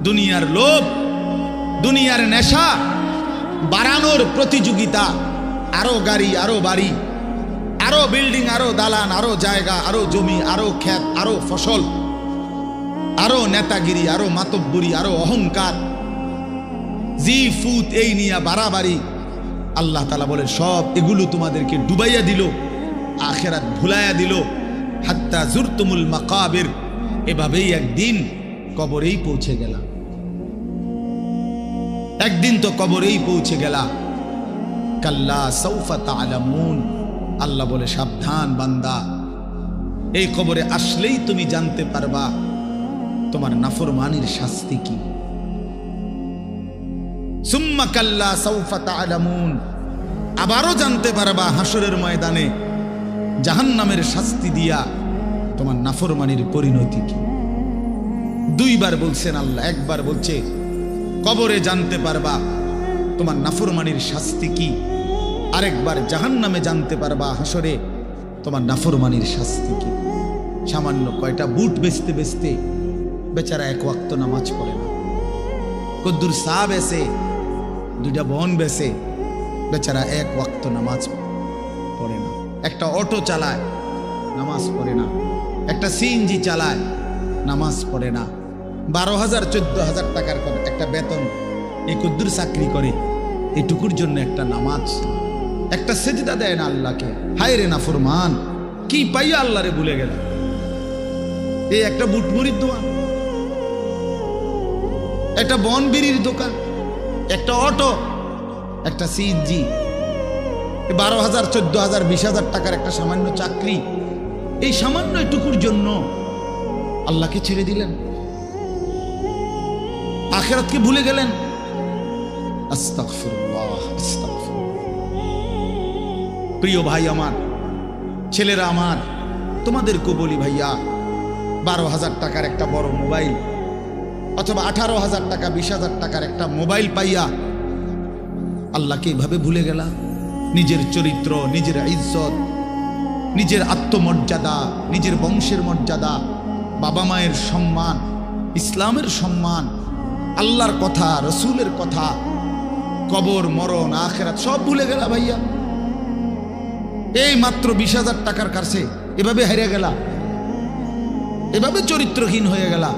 দুনিয়ার লোভ, দুনিয়ার নেশা বাড়ানোর প্রতিযোগিতা, আরো গাড়ি, আরো বাড়ি, আরো বিল্ডিং, আরো দালান, আরো জায়গা, আরো জমি, আরো ক্ষেত, আরো ফসল, আরো নেতাগিরি, আরো মাতব্বরি, আরো অহংকার, জি ফুত, এই নিয়ে বাড়াবাড়ি। আল্লাহ তাআলা বলে সব এগুলো তোমাদেরকে ডুবাইয়া দিল, আখিরাত ভুলাইয়া দিল। হাত্তা জুরতুমুল মাকাবির, এভাবেই একদিন কবরেই পৌঁছে গেলা। একদিন তো কবরেই পৌঁছে গেলা। কাল্লা সাউফা তা'লামুন, আল্লাহ বলে সাবধান বান্দা, এই কবরে আসলেই তুমি জানতে পারবা তোমার নাফরমানির শাস্তি কি। সুম্মা কাল্লা সাউফা তা'লামুন, আবারও জানতে পারবা হাসরের ময়দানে জাহান্নামের শাস্তি দিয়া তোমার নাফরমানির পরিণতি কি। দুইবার বলছেন আল্লাহ, একবার বলছে কবরে জানতে পারবা তোমার নাফরমানির শাস্তি কি, আরেকবার জাহান্নামে জানতে পারবা হাসরে তোমার নাফরমানির শাস্তি কি। সামান্য কয়টা বুট বেচতে বেচতে বেচারা এক ওয়াক্ত নামাজ পড়ে না, কদ্দুর চা বেচে, দুইটা বন বেচে, বেচারা এক ওয়াক্ত নামাজ পড়ে না। একটা অটো চালায়, নামাজ পড়ে না। একটা সিএনজি চালায়, নামাজ পড়ে না। 12,000 14,000 টাকার একটা বেতন, এই কদ্দুর চাকরি করে, এটুকুর জন্য একটা নামাজ, একটা সেজদা দেয় না আল্লাহকে। হায় রে নাফরমান, কি পাইয়া আল্লাহরে ভুলে গেল। এই একটা বুটমুড়ির দোকান, একটা বনবিড়ির দোকান, একটা অটো, একটা সিএনজি, 12,000 14,000 20,000 টাকার একটা সামান্য চাকরি, এই সামান্য এটুকুর জন্য আল্লাহকে ছেড়ে দিলেন, আখিরাতকে ভুলে গেলেন। আস্তাগফিরুল্লাহ, আস্তাগফিরুল্লাহ। প্রিয় ভাই আমার, ছেলেরা আমার, তোমাদেরকে বলি ভাইয়া, 12,000 টাকার একটা বড় মোবাইল অথবা 18,000 টাকা 20,000 টাকার একটা মোবাইল পাইয়া আল্লাহকে এভাবে ভুলে গেলা। নিজের চরিত্র, নিজের ইজ্জত, নিজের আত্মমর্যাদা, নিজের বংশের মর্যাদা, বাবা মায়ের সম্মান, ইসলামের সম্মান, আল্লাহর কথা, রসুলের কথা, কবর, মরণ, আখিরাত সব ভুলে গেলা ভাইয়া। এই মাত্র 20,000 টাকার কাছে এভাবে হেরে গেলা, এভাবে চরিত্রহীন হয়ে গেলা।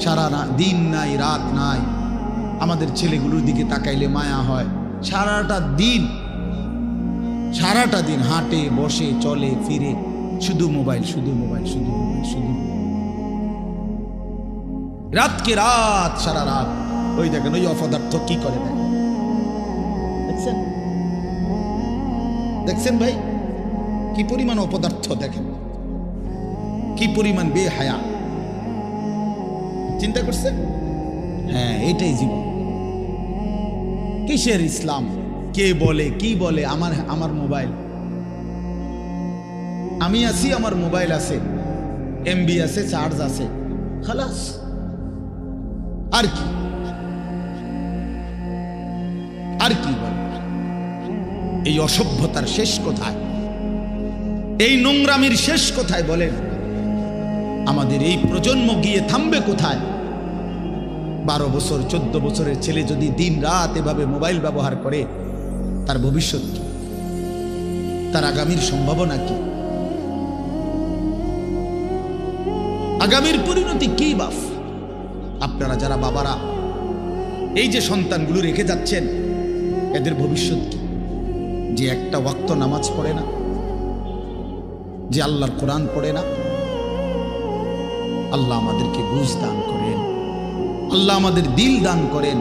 সারা দিন নাই, রাত নাই। আমাদের ছেলেগুলোর দিকে তাকাইলে মায়া হয়। সারাটা দিন হাঁটে, বসে, চলে, ফিরে, শুধু মোবাইল, শুধু মোবাইল, শুধু মোবাইল, শুধু রাতকে রাত, সারা রাত। ওই দেখেন ওই অপদার্থ কি করে দেয়, দেখছেন? দেখছেন ভাই কি পরিমাণ অপদার্থ, দেখেন কি পরিমাণ বেহায়া। চিন্তা করছেন? হ্যাঁ, এটাই জীবন। কিসের ইসলাম? কে বলে, কি বলে? আমার মোবাইল, আমি আছি, আমার মোবাইল আছে, এমবি আছে, চার্জ আছে, খালাস। আর কি বলে? এই অসভ্যতার শেষ কোথায়? এই নোংরামির শেষ কোথায় বলেন? আমাদের এই প্রজন্ম গিয়ে থামবে কোথায়? 12 বছর 14 বছরের ছেলে যদি দিন রাত এভাবে মোবাইল ব্যবহার করে, তার ভবিষ্যৎ কি? তার আগামীর সম্ভাবনা কি? আগামীর পরিণতি কি বাপ? আপনারা যারা বাবারা এই যে সন্তানগুলো রেখে যাচ্ছেন, এদের ভবিষ্যৎ কি? যে একটা ওয়াক্ত নামাজ পড়ে না, যে আল্লাহর কোরআন পড়ে না। আল্লাহ আমাদেরকে বুঝ দান করেন, আল্লাহ আমাদের দিল দান করেন,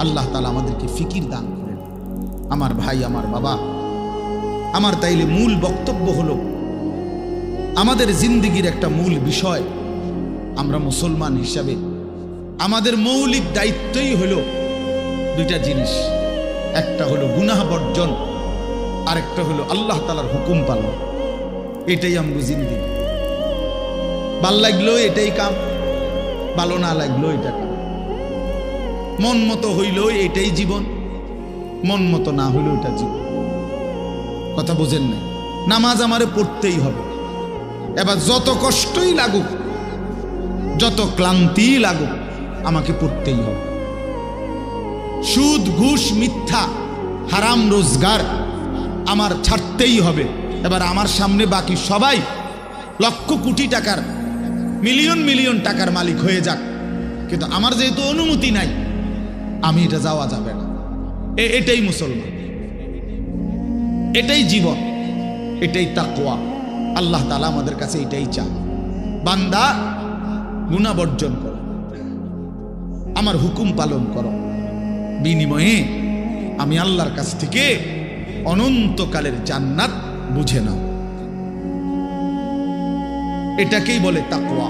আল্লাহ তাআলা আমাদেরকে ফিকির দান করেন। আমার ভাই, আমার বাবা, আমার তাইলে মূল বক্তব্য হলো, আমাদের জিন্দেগির একটা মূল বিষয়, আমরা মুসলমান হিসাবে আমাদের মৌলিক দায়িত্বই হলো দুইটা জিনিস। একটা হলো গুনাহ বর্জন, আরেকটা হলো আল্লাহ তাআলার হুকুম পালন। এটাই আমগো জিন্দেগি। ভাল লাগলো এটাই কাম, ভালো না লাগলো এটা কাম। মন মতো হইল এটাই জীবন, মন মতো না হইল এটা জীবন। কথা বুঝেন না? নামাজ আমারে পড়তেই হবে। এবার যত কষ্টই লাগুক, যত ক্লান্তি লাগুক, আমাকে পড়তেই হবে। সুদ, ঘুষ, মিথ্যা, হারাম রোজগার আমার ছাড়তেই হবে। এবার আমার সামনে বাকি সবাই লক্ষ কোটি টাকার, মিলিয়ন মিলিয়ন টাকার মালিক হয়ে যাক, কিন্তু আমার যেহেতু অনুমতি নাই, আমি এটা যাওয়া যাবে না। এটাই মুসলমান, এটাই জীবন, এটাই তাকওয়া। আল্লাহ তাআলা আমাদের কাছে এটাই চান, বান্দা গুনাহ বর্জন করো, আমার হুকুম পালন করো, বিনিময়ে আমি আল্লাহর কাছ থেকে অনন্তকালের জান্নাত বুঝে নাও। এটাকেই বলে তাকওয়া।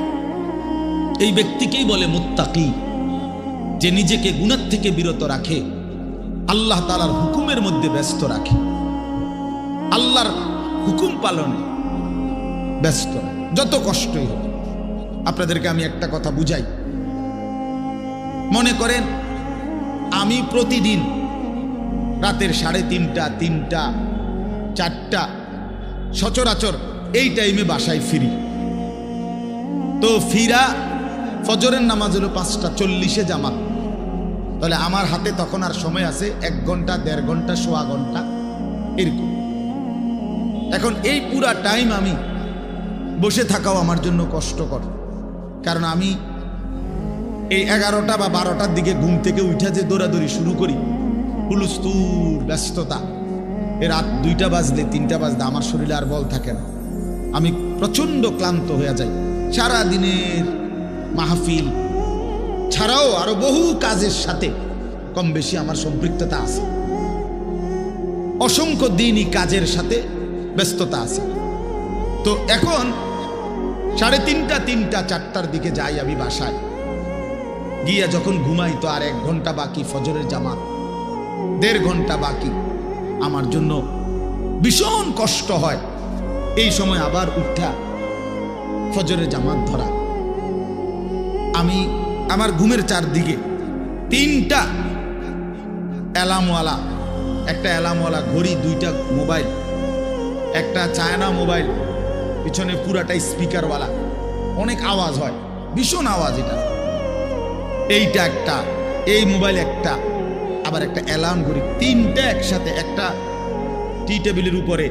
এই ব্যক্তিকেই বলে মুত্তাকি, যে নিজেকে গুনাহ থেকে বিরত রাখে, আল্লাহ তাআলার হুকুমের মধ্যে ব্যস্ত রাখে, আল্লাহর হুকুম পালনে ব্যস্ত, যত কষ্টই হোক। আপনাদেরকে আমি একটা কথা বুঝাই। মনে করেন আমি প্রতিদিন রাতের 3:30, 3টা, 4টা সচরাচর এই টাইমে বাসায় ফিরি। তো ফিরা ফজরের নামাজ হলো 5:40 জামাত। তাহলে আমার হাতে তখন আর সময় আছে 1 ঘন্টা, 1.5 ঘন্টা, সোয়া ঘন্টা এরকম। এখন এই পুরা টাইম আমি বসে থাকাও আমার জন্য কষ্টকর, কারণ আমি এই 11টা বা 12টার দিকে ঘুম থেকে উঠে যে দৌড়াদৌড়ি শুরু করি, হুলস্থুল ব্যস্ততা, রাত 2টা বাজলে 3টা বাজলে আমার শরীরে আর বল থাকে না, আমি প্রচন্ড ক্লান্ত হয়ে যাই। সারা দিনের মাহফিল ছাড়াও আরো বহু কাজের সাথে কম বেশি আমার সম্পৃক্ততা আছে, অসংখ্য দিনই কাজের সাথে ব্যস্ততা আছে। তো এখন 3:30, 3টা, 4টার দিকে যাই আমি বাসায়, গিয়া যখন ঘুমাই তো আর 1 ঘন্টা বাকি ফজরের জামাত, 1.5 ঘন্টা বাকি। আমার জন্য ভীষণ কষ্ট হয় এই সময় আবার উঠা ফজরের জামাত ধরা। আমি আমার ঘুমের চারদিকে 3টা অ্যালার্মওয়ালা, একটা অ্যালার্মওয়ালা ঘড়ি, 2টা মোবাইল, একটা চায়না মোবাইল, পিছনে পুরাটাই স্পিকারওয়ালা, অনেক আওয়াজ হয়, ভীষণ আওয়াজ এটা। এইটা একটা, এই মোবাইল একটা, আবার একটা অ্যালার্ম ঘড়ি, 3টা একসাথে। একটা টি টেবিলের উপরে,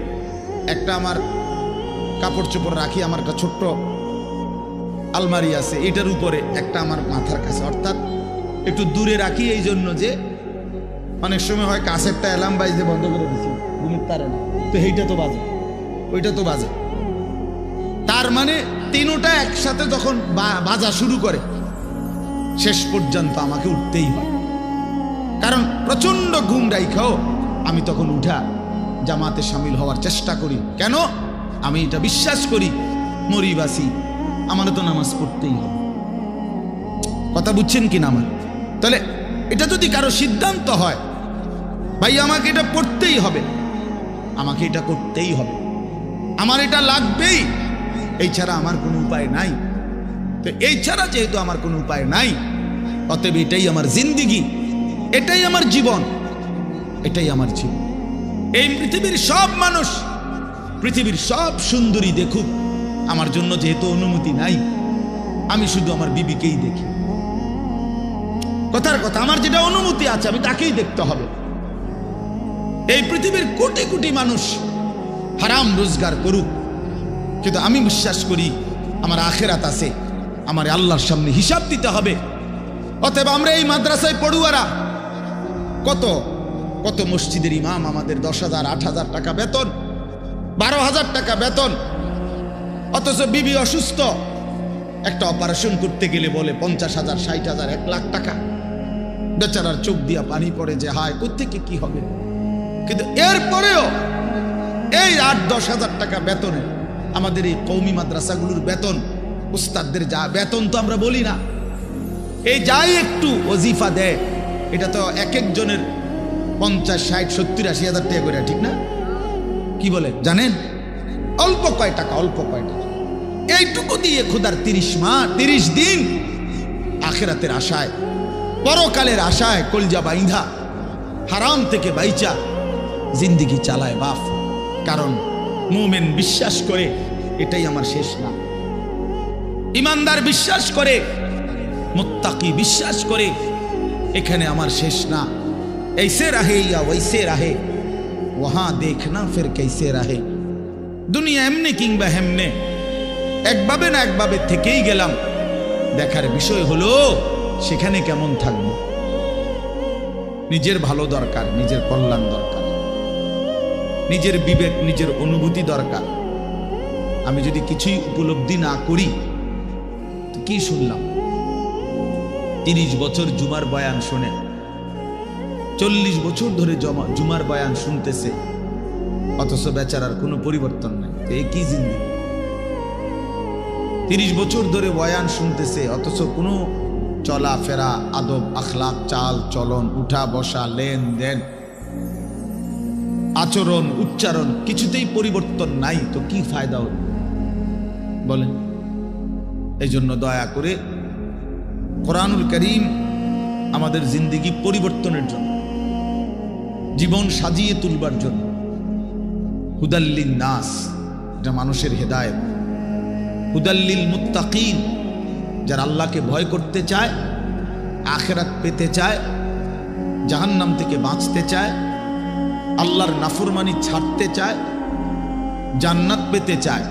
একটা আমার কাপড় চোপড় রাখি, আমার একটা ছোট্ট আলমারি আছে, এটার উপরে, একটা আমার মাথার কাছে, অর্থাৎ একটু দূরে রাখি এই জন্য যে অনেক সময় হয় কাছেরটা অ্যালার্ম বাজতে বন্ধ করে দিচ্ছি, ঘুমের তারে না, তো এইটা তো বাজে, ওইটা তো বাজে। তার মানে 3টা একসাথে যখন বাজা শুরু করে, শেষ পর্যন্ত আমাকে উঠতেই হয়, কারণ প্রচন্ড ঘুম রাইখাও আমি তখন উঠা জামাতে শামিল হওয়ার চেষ্টা করি। কেন? আমি এটা বিশ্বাস করি, মরিবাসি আমার তো নামাজ পড়তেই হবে। কথা বুঝছেন কি না আমার? তাহলে এটা যদি কারো সিদ্ধান্ত হয়, ভাই আমাকে এটা পড়তেই হবে, আমাকে এটা করতেই হবে, আমার এটা লাগবেই, এই ছাড়া আমার কোনো উপায় নাই। তো এই ছাড়া যেহেতু আমার কোনো উপায় নাই, অতএব এটাই আমার জিন্দিগি, এটাই আমার জীবন, এটাই আমার জীবন। এই পৃথিবীর সব মানুষ, পৃথিবীর সব সুন্দরী দেখুক, আমার জন্য যেহেতু অনুমতি নাই, আমি শুধু আমার বিবিকেই দেখি। কথার কথা, আমার যেটা অনুমতি আছে আমি তাকেই দেখতে হবে। এই পৃথিবীর কোটি কোটি মানুষ হারাম রোজগার করুক, কিন্তু আমি বিশ্বাস করি আমার আখেরাত আছে, আমার আল্লাহর সামনে হিসাব দিতে হবে। অতএব আমরা এই মাদ্রাসায় পড়ুয়ারা, কত কত মসজিদের ইমাম, আমাদের 10,000, 8,000 টাকা বেতন, 12,000 টাকা বেতন, অথচ বিবি অসুস্থ, একটা অপারেশন করতে গেলে বলে 50,000, 60,000, 1 লাখ টাকা। বেচারার চোখ দিয়া পানি পড়ে যে হায় কোত্থেকে কি হবে। কিন্তু এরপরেও এই 8-10 হাজার টাকা বেতনে আমাদের এই কওমি মাদ্রাসাগুলোর বেতন, উস্তাদদের যা বেতন তো আমরা বলি না, এই যাই একটু ওজিফা দেয়, এটা তো এক একজনের 50, 60, 70, 80 হাজার টাকা করে, ঠিক না? কি বলে জানেন? অল্প কয় টাকা, অল্প কয় টাকা। এইটুকু দিয়ে খোদার 30 মাস, 30 দিন আখেরাতের আশায়, পরকালের আশায় কলজা বাইন্ধা হারাম থেকে বাইচা জিন্দিগি চালায় বাপ। কারণ মুমিন বিশ্বাস করে এটাই আমার শেষ না, ইমানদার বিশ্বাস করে মুত্তাকি বিশ্বাস করে এখানে আমার শেষ না, ऐसे रहे या वैसे रहे वहां देखना फिर कैसे रहे। দুনিয়া এমনি কিংবা হেমনে, একভাবে না একভাবে থেকেই গেলাম, দেখার বিষয় হলো সেখানে কেমন থাকবো। নিজের ভালো দরকার, নিজের কল্যাণ দরকার, নিজের বিবেক, নিজের অনুভূতি দরকার। আমি যদি কিছুই উপলব্ধি না করি তো কি শুনলাম? 30 বছর জুমার বয়ান শুনে, 40 বছর ধরে জুমার বয়ান শুনতেছে, অথচ বেচারার কোনো পরিবর্তন নাই। এই কি জিন্দেগি? 30 বছর ধরে বয়ান শুনতেছে, অথচ কোনো চলাফেরা, আদব, আখলাক, চাল চলন, উঠা বসা, লেনদেন, আচরণ, উচ্চারণ কিছুতেই পরিবর্তন নাই। তো কি ফায়দা হল বলেন? এই জন্য দয়া করে কোরআনুল কারীম আমাদের জিন্দেগি পরিবর্তনের জন্য, জীবন সাজিয়ে তুলবার জন্য, হুদাল্লিন নাস, এটা মানুষের হেদায়েত, হুদাল্লিল মুত্তাকিন, যারা আল্লাহকে ভয় করতে চায়, আখিরাত পেতে চায়, জাহান্নাম থেকে বাঁচতে চায়, আল্লাহর নাফরমানি ছাড়তে চায়, জান্নাত পেতে চায়,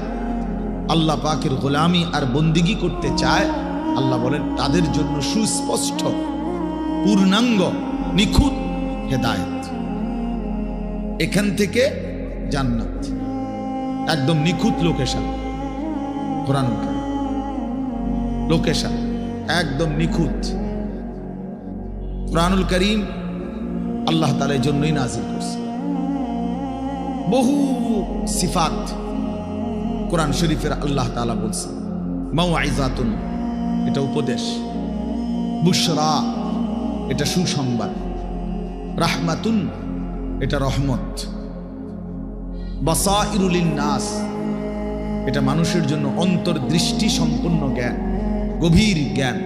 আল্লাহ পাকের গোলামি আর বন্দিগি করতে চায়, আল্লাহ বলেন তাদের জন্য সুস্পষ্ট, পূর্ণাঙ্গ, নিখুঁত হেদায়েত। এখান থেকে জান্নাত, একদম নিখুঁত লোকেশন। কোরআন লোকেশন একদম নিখুঁত। কোরআনুল কারীম আল্লাহ তাআলা এই জন্যই নাযিল করছে। বহু সিফাত কোরআন শরীফের আল্লাহ তাআলা বলছে। মাউইযাতুন, এটা উপদেশ, বুশরা, এটা সুসংবাদ, রাহমাতুন, এটা রহমত, বাসাইরুল লিন্নাস, এটা মানুষের জন্য অন্তর্দৃষ্টি সম্পন্ন জ্ঞান, গভীর জ্ঞান,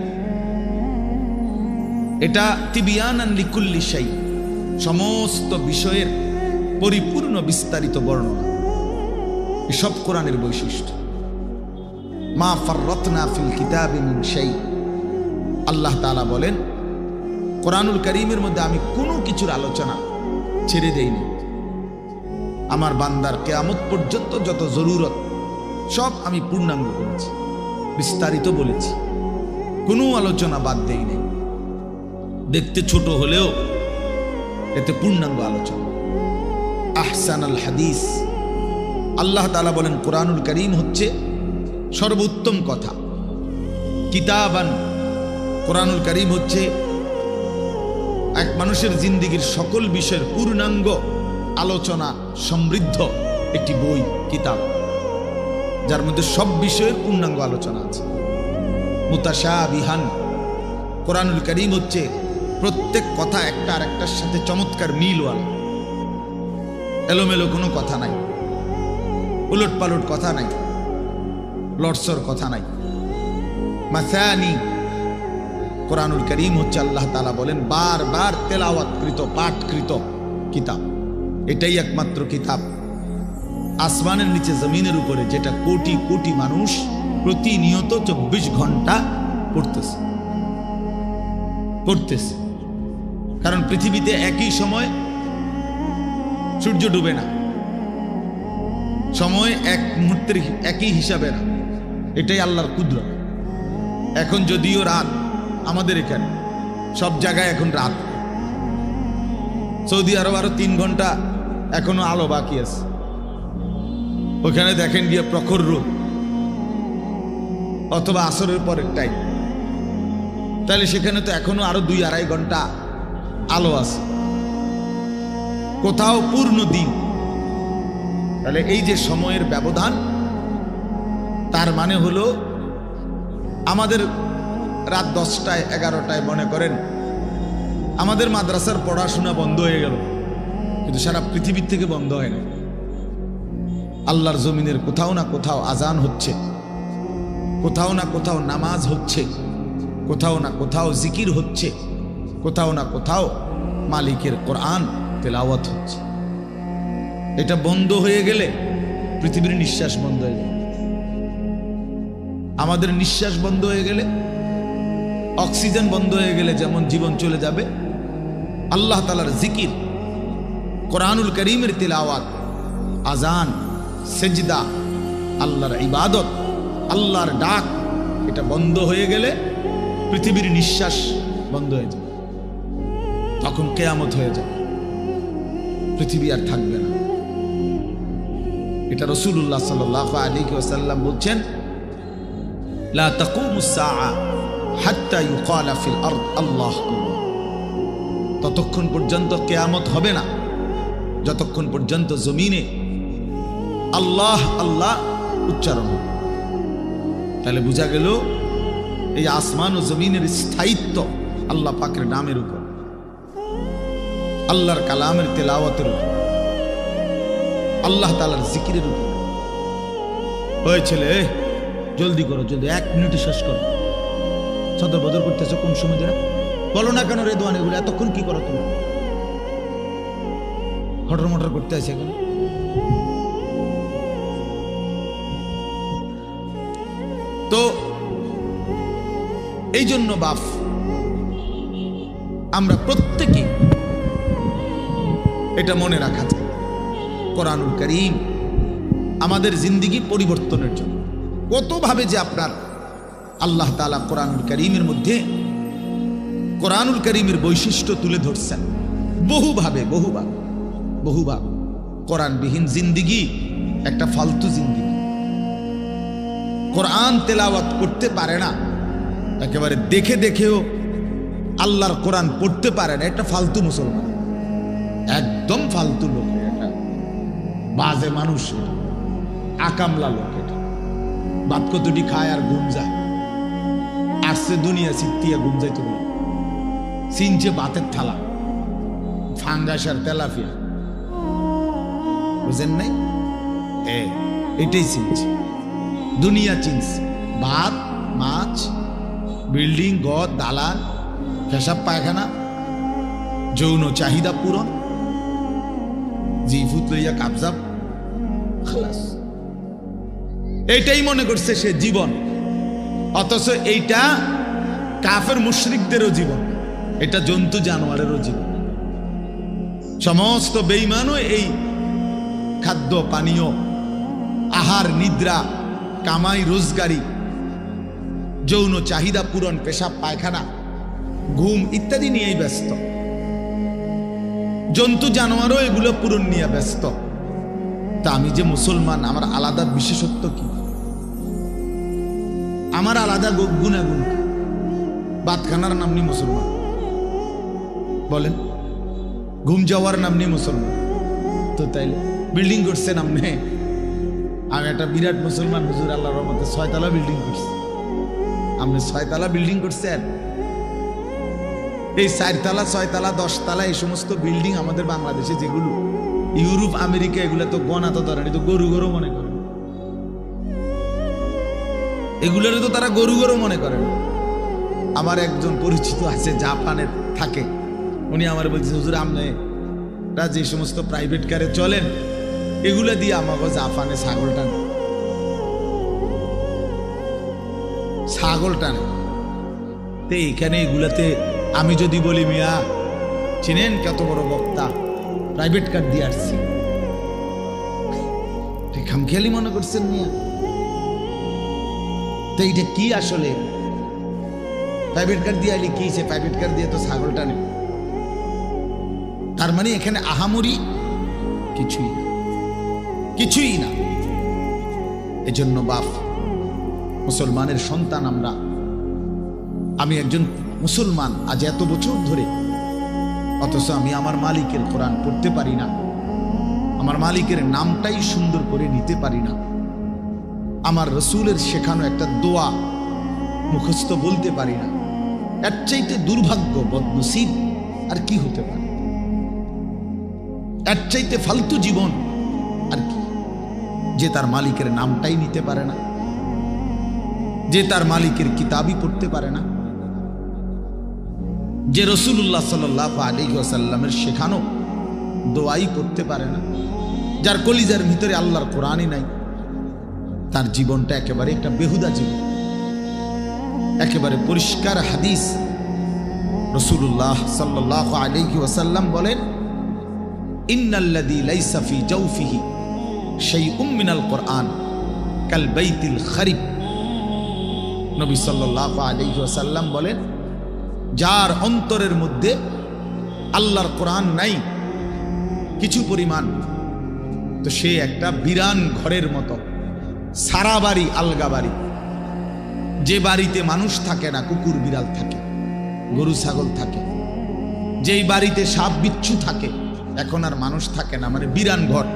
এটা তিবিয়ানান লিকুল্লি শাই, সমস্ত বিষয়ের পরিপূর্ণ বিস্তারিত বর্ণনা। এসব কোরআনের বৈশিষ্ট্য। মা ফাররাতনা ফিল কিতাবি মিন শাই, আল্লাহ তাআলা বলেন কোরআনুল কারীমের মধ্যে আমি কোনো কিছুর আলোচনা ছেড়ে দেইনি। আমার বান্দার কিয়ামত পর্যন্ত যত জরুরত সব আমি পূর্ণাঙ্গ করেছি, বিস্তারিত বলেছি, কোনো আলোচনা বাদ দেই নাই। দেখতে ছোট হলেও এতে পূর্ণাঙ্গ আলোচনা। আহসানাল হাদিস, আল্লাহ তাআলা বলেন কোরআনুল কারীম হচ্ছে সর্বোত্তম কথা। কিতাবান, কোরআনুল কারীম হচ্ছে এক মানুষের জিন্দেগীর সকল বিষয়ের পূর্ণাঙ্গ আলোচনা সমৃদ্ধ একটি বই, কিতাব, যার মধ্যে সব বিষয়ের পূর্ণাঙ্গ আলোচনা আছে। মুতাশাবিহান, কোরআনুল কারীম হচ্ছে প্রত্যেক কথা একটা আর একটার সাথে চমৎকার মিলওয়ালা, এলোমেলো কোনো কথা নাই, উলট পালট কথা নাই, লটসর কথা নাই। মাসানি, কোরআনুল কারীম হচ্ছে আল্লাহ তাআলা বলেন বারবার তেলাওয়াতকৃত, পাঠকৃত কিতাব। এটাই একমাত্র কিতাব আসমানের নিচে জমিনের উপরে যেটা কোটি কোটি মানুষ প্রতিনিয়ত 24 ঘন্টা পড়তেছে। কারণ পৃথিবীতে একই সময় সূর্য ডুবে না, সময় এক মুহূর্তের একই হিসাবে না, এটাই আল্লাহর কুদরত। এখন যদিও রাত, আমাদের এখানে সব জায়গায় এখন রাত, সৌদি আরব আরো 3 ঘন্টা এখনো আলো বাকি আছে। ওখানে দেখেন গিয়ে প্রখর রোদ, অথবা আসরের পরের টাইম, তাহলে সেখানে তো এখনো আরো 2-2.5 ঘন্টা আলো আছে, কোথাও পূর্ণ দিন। তাহলে এই যে সময়ের ব্যবধান, তার মানে হলো আমাদের রাত 10টায় 11টায় মনে করেন আমাদের মাদ্রাসার পড়াশোনা বন্ধ হয়ে গেল, কিন্তু সারা পৃথিবীর থেকে বন্ধ হয় না। আল্লাহর জমিনের কোথাও না কোথাও আজান হচ্ছে, কোথাও না কোথাও নামাজ হচ্ছে, কোথাও না কোথাও জিকির হচ্ছে, কোথাও না কোথাও মালিকের কোরআন তেলাওয়াত হচ্ছে। এটা বন্ধ হয়ে গেলে পৃথিবীর নিঃশ্বাস বন্ধ হয়ে যাবে। আমাদের নিঃশ্বাস বন্ধ হয়ে গেলে অক্সিজেন বন্ধ হয়ে গেলে যেমন জীবন চলে যাবে, আল্লাহ তাআলার জিকির, কোরআনুল কারীমের তিলাওয়াত, আজান, সেজদা, আল্লাহর ইবাদত, আল্লাহর ডাক, এটা বন্ধ হয়ে গেলে পৃথিবীর নিঃশ্বাস বন্ধ হয়ে যাবে। তখন কিয়ামত হয়ে যাবে, পৃথিবী আর থাকবে না। এটা রাসূলুল্লাহ সাল্লাল্লাহু আলাইহি ওয়াসাল্লাম বলছেন, লা তাকুমুস সাআ হাত্তা ইউকালা ফিল আরদ আল্লাহু আকবার। ততক্ষণ পর্যন্ত কিয়ামত হবে না যতক্ষণ পর্যন্ত জমিনে আল্লাহ আল্লাহ উচ্চারণ হবে। তাহলে বোঝা গেল এই আসমান ও জমিনের স্থায়িত্ব আল্লাহ পাকের নামের উপর, আল্লাহর কালামের তেলাওয়াতের উপর, আল্লাহ তাআলার জিকিরের উপর। ওই ছেলে, জলদি করো, জলদি, 1 মিনিটে শেষ করো। সদর বদর করতেছো কোন সময় ধরে? বলো না কেন রেদওয়ান, এগুলো এতক্ষণ কি করো তুমি? হটর মটর করতে আছে এখন। তো এই জন্য বাপ, আমরা প্রত্যেকে এটা মনে রাখা যায়, কোরআনুল কারীম আমাদের জিন্দেগি পরিবর্তনের জন্য কতভাবে যে আপনার আল্লাহ তাআলা কোরআনুল কারীমের মধ্যে কোরআনুল কারীমের বৈশিষ্ট্য তুলে ধরছেন বহুভাবে। কোরআনবিহীন জিন্দেগি একটা ফালতু জিন্দেগি। কোরআন তেলাওয়াত করতে পারে না, একেবারে দেখে দেখেও আল্লাহর কোরআন পড়তে পারে না, একটা ফালতু মুসলমান, একদম ফালতু লোক, এটা বাজে মানুষ, আকামলা লোক। এটা বাদ কতটি খায় আর ঘুম যায়, আসছে দুনিয়া সিটিয়া ঘুম যাইতে বলে, চিনছে বাতের থালা, ফাঙ্গাস আর তেলাপিয়া, বুঝেন নাই? এটাই চিনছে, দুনিয়া চিনছে। ভাত, মাছ, বিল্ডিং, ঘর, দালান, পেশাব পায়খানা, যৌন চাহিদা পূরণ, জিফুত লইয়া কাবজাব, খালাস, এইটাই মনে করছে সে জীবন। অথচ এইটা কাফের মুশরিকদেরও জীবন, এটা জন্তু জানোয়ারেরও জীবন। সমস্ত বেঈমানও এই খাদ্য পানীয়, আহার, নিদ্রা, কামাই রোজগারি, যৌন চাহিদা পূরণ, পেশাব পায়খানা, ঘুম ইত্যাদি নিয়েই ব্যস্ত। জন্তু জানোয়ারও এগুলো পূরণ নিয়ে ব্যস্ত। তা আমি যে মুসলমান, আমার আলাদা বিশেষত্ব কি? আমার আলাদা গুণাগুণ কি? বাতখানার নাম নিয়ে মুসলমান বলেন, ঘুম যাওয়ার নাম নিয়ে মুসলমান। তো তাইলে বিল্ডিং করছে নাম নে, আমি একটা বিরাট মুসলমান হুজুর, আল্লাহর রহমতে 6 তলা বিল্ডিং করছি। আপনি 6 তলা বিল্ডিং করছেন? এই 4 তলা, 6 তলা, 10 তলা এই সমস্ত বিল্ডিং আমাদের বাংলাদেশে যেগুলো, ইউরোপ, আমেরিকা, এগুলো তো গণা তো ধরেন, তো গরু গরু মনে করেন, এগুলোর তো তারা গরু গরু মনে করেন। আমার একজন পরিচিত আছে, জাপানের থাকে, উনি আমার বলছে, হুজুর আপনারা যে সমস্ত প্রাইভেট কারে চলেন, এগুলো দিয়ে আমাকে জাপানে ছাগল টানে। তো এখানে এগুলাতে আমি যদি বলি, মিয়া চিনেন কত বড় বক্তা, প্রাইভেট কার দিয়ে আসছি, খামখেয়ালি মনে করছেন মিয়া? তো এইটা কি আসলে? প্রাইভেট কার দিয়ে আইলে কি, সে প্রাইভেট কার দিয়ে তো ছাগল টানে। তার মানে এখানে আহামরি কিছুই না। এজন্য বাপ, মুসলমানের সন্তান আমরা, আমি একজন মুসলমান আজ এত বছর ধরে, অথচ আমি আমার মালিকের কোরআন পড়তে পারি না, আমার মালিকের নামটাই সুন্দর করে নিতে পারি না, আমার রসুলের শেখানো একটা দোয়া মুখস্থ বলতে পারি না। এর চাইতে দুর্ভাগ্য, বদনসিব আর কি হতে পারে? এর চাইতে ফালতু জীবন আর কি? যে তার মালিকের নামটাই নিতে পারে না, যে তার মালিকের কিতাবই পড়তে পারে না, যে রাসূলুল্লাহ সাল্লাল্লাহু আলাইহি ওয়াসাল্লামের শেখানো দোয়াই পড়তে পারে না, যার কলিজার ভিতরে আল্লাহর কোরআনই নাই, তার জীবনটা একেবারে একটা বেহুদা জীবন। একেবারে পরিষ্কার হাদিস। রাসূলুল্লাহ সাল্লাল্লাহু আলাইহি ওয়াসাল্লাম বলেন, ইন্নাল্লাযী লাইসা ফি জাওফিহি শাইউম মিনাল কুরআন কাল বাইতিল খারিব। নবী সাল্লাল্লাহু আলাইহি ওয়াসাল্লাম বলেন, যার অন্তরের মধ্যে আল্লাহর কোরআন নাই কিছু পরিমাণ, তো সে একটা বিরান ঘরের মতো, সারা বাড়ি আলগা বাড়ি, যে বাড়িতে মানুষ থাকে না, কুকুর বিড়াল থাকে, গরু ছাগল থাকে, যেই বাড়িতে সাপ বিচ্ছু থাকে, এখন আর মানুষ থাকে না, মানে বিরান ঘর।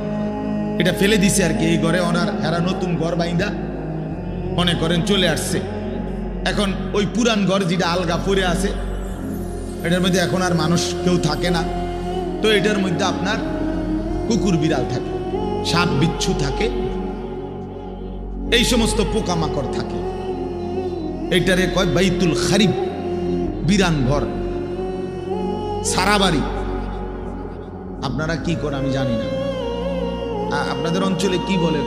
এটা ফেলে দিছে আর কি, এই ঘরে এরা নতুন ঘর বাইন্দা মনে করেন চলে আসছে। এখন ওই পুরান ঘর যেটা আলগা পড়ে আছে, এটার মধ্যে এখন আর মানুষ কেউ থাকে না, তো এটার মধ্যে আপনার কুকুর বিড়াল থাকে, সাপ বিচ্ছু থাকে, এই সমস্ত পোকামাকড় থাকে। এইটারে কয় বাইতুল খারিব, বিরান ঘর, সারা বাড়ি। আপনারা কি করেন আমি জানি না, আপনাদের অঞ্চলে কি বলে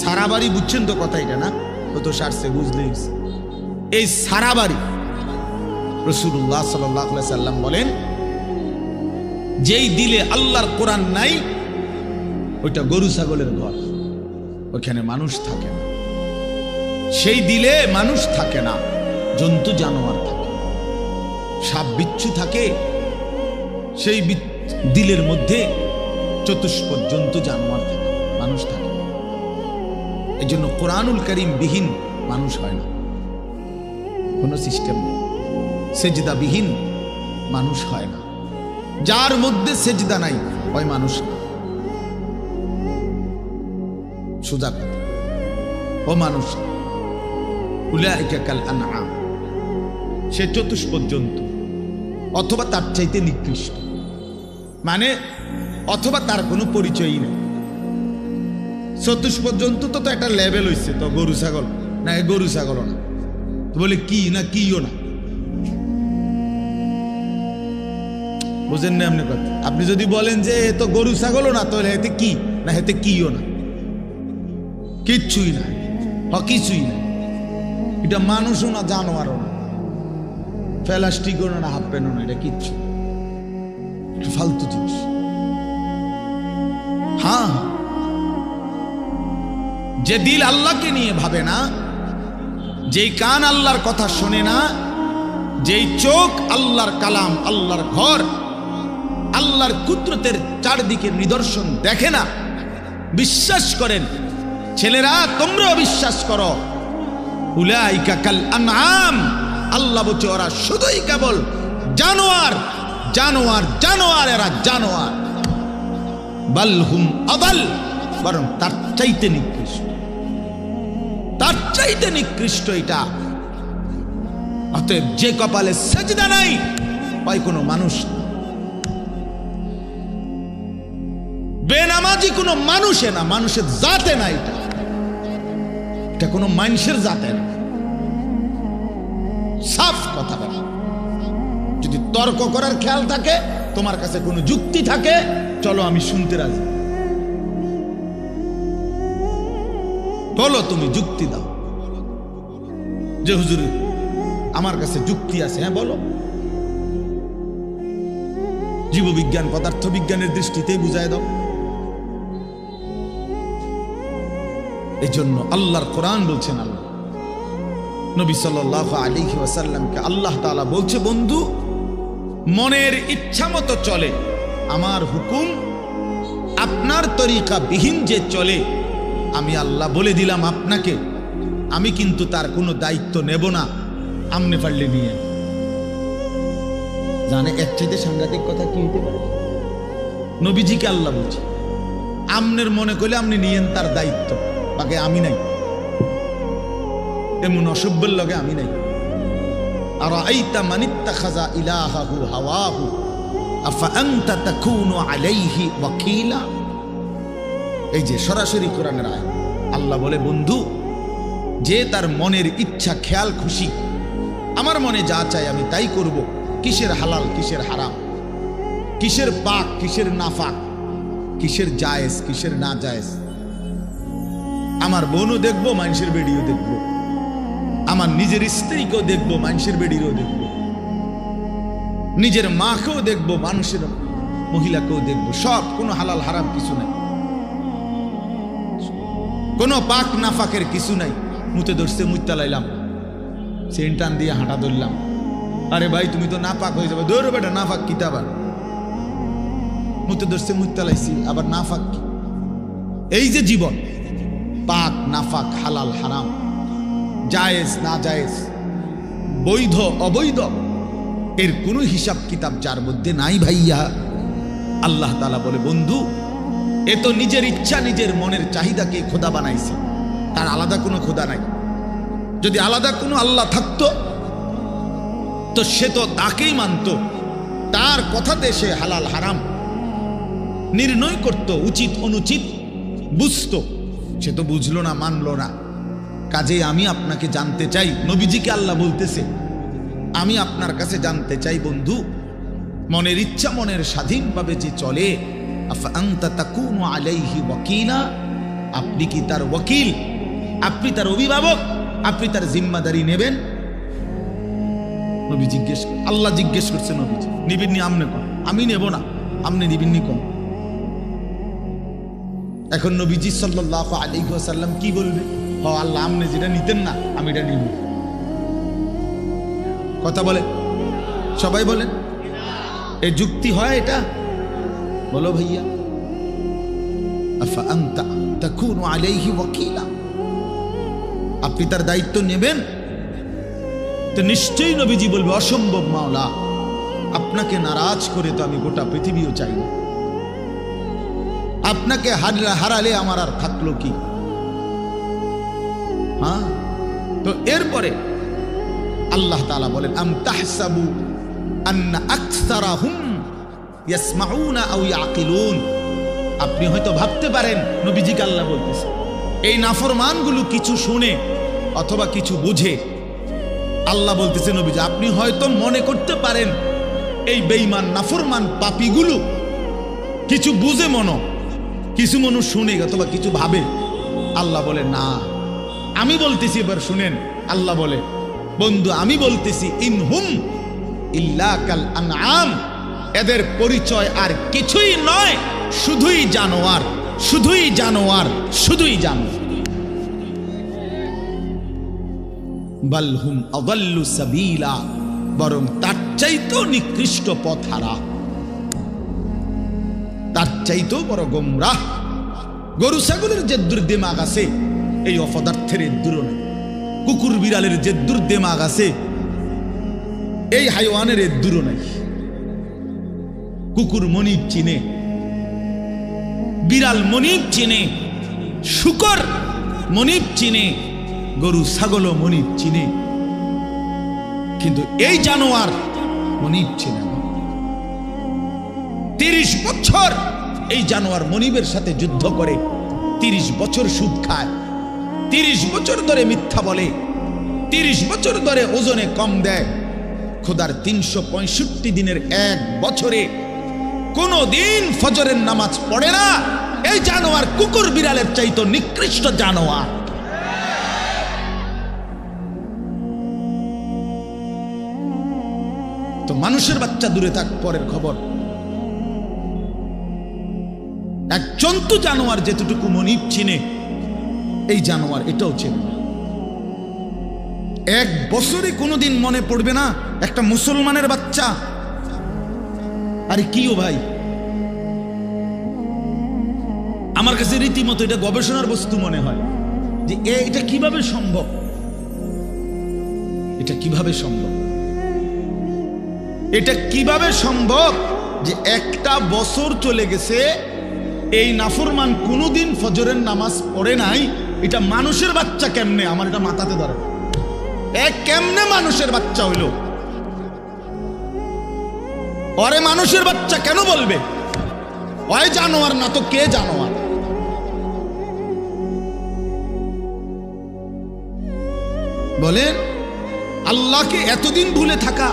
সারা বাড়ি, বুঝছেন তো কথা এটা না? ও তো সারছে, বুঝলেই। এই সারা বাড়ি রাসূলুল্লাহ সাল্লাল্লাহু আলাইহি সাল্লাম বলেন, যেই দিলে আল্লাহর কোরআন নাই ওইটা গরু ছাগলের ঘর, ওখানে মানুষ থাকে না। সেই দিলে মানুষ থাকে না, জন্তু জানোয়ার থাকে, সাপ বিচ্ছু থাকে, সেই দিলের মধ্যে চতুষ্পদ জন্তু জানোয়ার থাকে, মানুষ থাকে। এই জন্য কোরআনুল কারীম বিহীন মানুষ হয় না, কোনো সিস্টেম নেই। সেজদা বিহীন মানুষ হয় না, যার মধ্যে সেজদা নাই ওই মানুষ না। সোজা কথা, ও মানুষ উলাইকা কাল আনআম, সে চতুষ্পদ জন্তু অথবা তার চাইতে নিকৃষ্ট, মানে অথবা তার কোনো পরিচয়ই নেই। চতুষ্পদ জন্তু তো একটা লেভেল হইছে, তো গরু ছাগল না, গরু ছাগল না, তো বলে কি না কিও না, বুঝেন না আপনি কথা? আপনি যদি বলেন যে এ তো গরু ছাগলও না, তাহলে এতে কি না, এতে কিও না, কিচ্ছুই না, কিছুই না। এটা মানুষও না, জানোয়ারও না, প্লাস্টিকও না, হাফ প্যান্টও না, এটা কিচ্ছু ফালতু জিনিস। হ্যাঁ, যে দিল আল্লাহকে নিয়ে ভাবে না, যেই কান আল্লাহর কথা শোনে না, যেই চোখ আল্লাহর কালাম, আল্লাহর ঘর, আল্লাহর কুদরতের চারদিকে নিদর্শন দেখে না, বিশ্বাস করেন ছেলেরা, তোমরাও বিশ্বাস করো, উলাইকা কাল আনআম, আল্লাহ বলছে ওরা শুধুই কেবল জানোয়ার, জানোয়ার, জানোয়ার, এরা জানোয়ার। বাল হুম আদাল, বরং তার চাইতে নিকৃষ্ট, তার চাইতে নিকৃষ্ট এটা। অতএব যে কপালে সেজদা নাই পাই কোনো মানুষ, বেনামাজি কোনো মানুষে না, মানুষের জাতে না, এটা কোনো মানুষের জাতে না। সাফ কথা বলা। যদি তর্ক করার খেয়াল থাকে, তোমার কাছে কোনো যুক্তি থাকে, চলো আমি শুনতে রাজি, বলো, তুমি যুক্তি দাও যে হুজুর আমার কাছে যুক্তি আছে, হ্যাঁ বলো। জীববিজ্ঞান পদার্থ বিজ্ঞানের দৃষ্টিতেই বুঝায় দাও। এই জন্য আল্লাহর কোরআন বলছেন, আল্লাহ নবী সাল্লাল্লাহু আলাইহি ওয়াসাল্লামকে আল্লাহ তাআলা বলছে, বন্ধু মনের ইচ্ছা মতো চলে, আমার হুকুম আপনার তরিকা বিহীন যে চলে, আমি আল্লাহ বলে দিলাম আপনাকে, আমি কিন্তু তার কোনো দায়িত্ব নেব না, আমনে পারলে নিয়ে। জানে এর চাইতে সাংঘাতিক কথা কি হইতে পারে? নবীজিকে আল্লাহ বলছে, আমনের মনে করলে আপনি নিয়েন তার দায়িত্ব, বাকি আমি নাই, এমন অসভ্যের লগে আমি নাই। আর আইতা মানিত্তাখাযা ইলাহাহু হাওয়াহু আফা আনতা তাকুনু আলাইহি ওয়াকিলা। এই যে সরাসরি কোরআনের আয়াত, আল্লাহ বলে, বন্ধু যে তার মনের ইচ্ছা খেয়াল খুশি, আমার মনে যা চাই আমি তাই করব, কিসের হালাল কিসের হারাম, কিসের পাক কিসের নাফাক, কিসের জায়েজ কিসের না জায়েজ, আমার বোনও দেখবো, মানুষের বেডিও দেখবো, আমার নিজের স্ত্রীকেও দেখবো, মানুষের বেডিরও দেখবো, নিজের মাকেও দেখবো, মানুষের মহিলাকেও দেখবো, সব। কোনো হালাল হারাম কিছু নাই, কোনো পাক নাফাকের কিছু নাই। মুতে ধরছে, মুইতা লাইলাম, সেন্টান দিয়ে হাঁটা ধরলাম। আরে ভাই তুমি তো না পাক হয়ে যাবে, দৌড়ো বেটা, না পাক কিতা আবার মুতে ধরছে, মুইতা লাইছি, আবার না পাক কি? এই যে জীবন, পাক নাফাক, হালাল হারাম, জায়েজ না জায়েজ, বৈধ অবৈধ, এর কোনো হিসাব কিতাব যার মধ্যে নাই ভাইয়া। আল্লাহ তাআলা বলে, বন্ধু এ তো নিজের ইচ্ছা, নিজের মনের চাহিদাকে খোদা বানাইছে, তার আলাদা কোনো খোদা নাই। যদি আলাদা কোনো আল্লাহ থাকতো তো সে তো তাকেই মানত, তার কথাতে সে হালাল হারাম নির্ণয় করত, উচিত অনুচিত বুঝতো। সে তো বুঝলো না, মানলো না। কাজেই আমি আপনাকে জানতে চাই, নবীজিকে আল্লাহ বলতেছে, আমি আপনার কাছে জানতে চাই বন্ধু, মনের ইচ্ছা মনের স্বাধীনভাবে যে চলে, আফা আনতা তাকুনু আলাইহি ওয়াকিলা, আপনি কি তার ওয়াকিল, আপনি তার অভিভাবক, আপনি তার জিম্মাদারি নেবেন? নবী জিজ্ঞেস, আল্লাহ জিজ্ঞেস করছে, নবীজি নিবিন্নি আমনে কোন? আমি নেব না, আমনে নিবিন্নি কোন? এখন নবীজি সাল্লাল্লাহু আলাইহি ওয়াসাল্লাম কি বলবে? হ আল্লাহ, আমনে যেটা নিতেন না আমি এটা নিব। কথা বলে, সবাই বলেন, এ যুক্তি হয় এটা? বলো ভাইয়া। আফা আনতা তাকুনু আলাইহি ওয়াকিলা, আপনি তার দায়িত্ব নেবেন? তো নিশ্চয়ই নবীজি বলবে, অসম্ভব মাওলা, আপনাকে নারাজ করে তো আমি গোটা পৃথিবীও চাই না, আপনাকে হারালে আমার আর থাকলো কি? হ্যাঁ, তো এরপরে আল্লাহ তাআলা বলেন, আম তাহসাবু আন্না আকসারাহুম ইয়াসমাউনা আও ইয়াকিলুন, আপনি হয়তো ভাবতে পারেন, নবীজিকে আল্লাহ বলতেছে, এই নাফরমানগুলো কিছু শুনে অথবা কিছু বুঝে। আল্লাহ বলতেছে, নবীজি আপনি হয়তো মনে করতে পারেন এই বেঈমান নাফরমান পাপীগুলো কিছু বুঝে, কিছু মনো শুনে অথবা কিছু ভাবে। আল্লাহ বলে না, আমি বলতেছি, এবার শুনেন। আল্লাহ বলে, বন্ধু আমি বলতেছি, ইনহুম ইল্লা কাল আনআম, এদের পরিচয় আর কিছুই নয়, শুধুই জানোয়ার, শুধুই জানোয়ার, শুধুই জানোয়ার। বাল হুম আযাল্লু সাবিলা, বরং তার চাইতেও নিকৃষ্ট পথহারা, তার চাইতেও বড় গোমরাহ। গরু ছাগলের যে দুর্দিমাগ আছে, এই অপদার্থের দূর নেই। কুকুর বিড়ালের যে দুর্দিমাগ আছে, এই হাইওয়ানের দূর নাই। কুকুর মনিব চিনে, বিড়াল মনিব চিনে, শুকর মনিব চিনে, গরু ছাগলও মনিব চিনে, কিন্তু এই জানোয়ার মনিব চিনে না। 30 বছর এই জানোয়ার মনিবের সাথে যুদ্ধ করে, 30 বছর সুদ খায়, 30 বছর ধরে মিথ্যা বলে, 30 বছর ধরে ওজনে কম দেয়। খোদার 365 দিনের এক বছরে কোনো দিন ফজরের নামাজ পড়ে না। এই জানোয়ার কুকুর বিড়ালের চাইতো নিকৃষ্ট জানোয়ার। তো মানুষের বাচ্চা দূরে থাক, পরের খবর। এক জন্তু জানোয়ার যেতটুকু মনিব চিনে, এই জানোয়ার এটাও চেনে। এক বছরে কোনোদিন মনে পড়বে না একটা মুসলমানের বাচ্চা, আরে কিও ভাই, আমার কাছে রীতিমতো এটা গবেষণার বস্তু মনে হয় যে এটা কিভাবে সম্ভব, এটা কিভাবে সম্ভব, এটা কিভাবে সম্ভব যে একটা বছর চলে গেছে, এই নাফরমান কোনোদিন ফজরের নামাজ পড়ে নাই। এটা মানুষের বাচ্চা কেমনে? আমার এটা মাথাতে ধরে, কেমনে মানুষের বাচ্চা হইল? ওরে মানুষের বাচ্চা কেন বলবে? ওই জানোয়ার না তো কে জানোয়ার? বলেন, আল্লাহকে এতদিন ভুলে থাকা।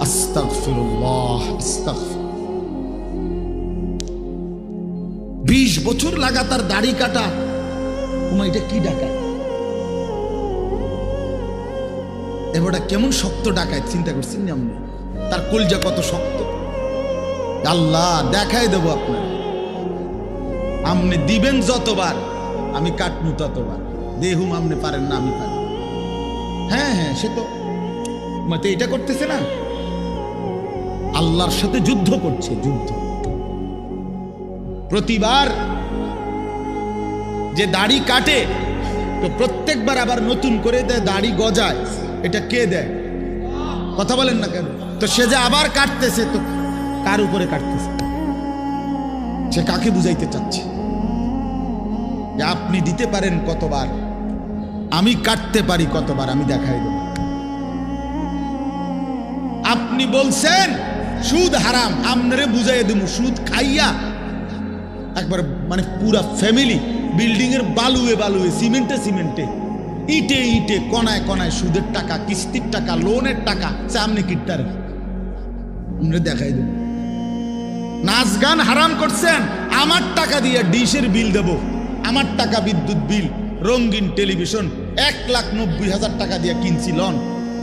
আস্তাগফিরুল্লাহ, আস্তাগফির। 20 বছর লাগাতার দাড়ি কাটা, এটা কি ডাকায়? এবারটা কেমন শক্ত ডাকায় চিন্তা করছেন আপনি? তার কলজা কত শক্ত। আল্লাহ দেখাই দেবো আপনার, আপনি দিবেন যতবার আমি কাটমু ততবার। দেহুম আপনি পারেন না, আমি পারি। হ্যাঁ হ্যাঁ, সে তো মতে এটা করতেছে না, আল্লাহর সাথে যুদ্ধ করছে, যুদ্ধ। প্রতিবার যে দাড়ি কাটে তো প্রত্যেকবার আবার নতুন করে দেয়, দাড়ি গজায়। এটা কে দেয়? কথা বলেন না কেন? তো সে যে আবার কাটতেছে, তো কার উপরে কাটতেছে? সে কাকে বুঝাইতে চাচ্ছে যে আপনি দিতে পারেন কতবার, আমি কাটতে পারি কতবার, আমি দেখাই দেব। আপনি বলছেন সুদ হারাম, আপনারে বুঝাই দেব। সুদ খাইয়া একবার মানে পুরা ফ্যামিলি বিল্ডিং এর বালুয়ে বালুয়ে, সিমেন্টে সিমেন্টে, ইটে ইটে, কণায় কণায় সুদের টাকা, কিস্তির টাকা, লোনের টাকা সামনে কিটটারে আমরা দেখাই দেব। নাচ গান হারাম করছেন, আমার টাকা দিয়ে ডিশের বিল দেব, আমার টাকা বিদ্যুৎ বিল, রঙিন টেলিভিশন 1,90,000 টাকা দিয়ে কিনছি লন।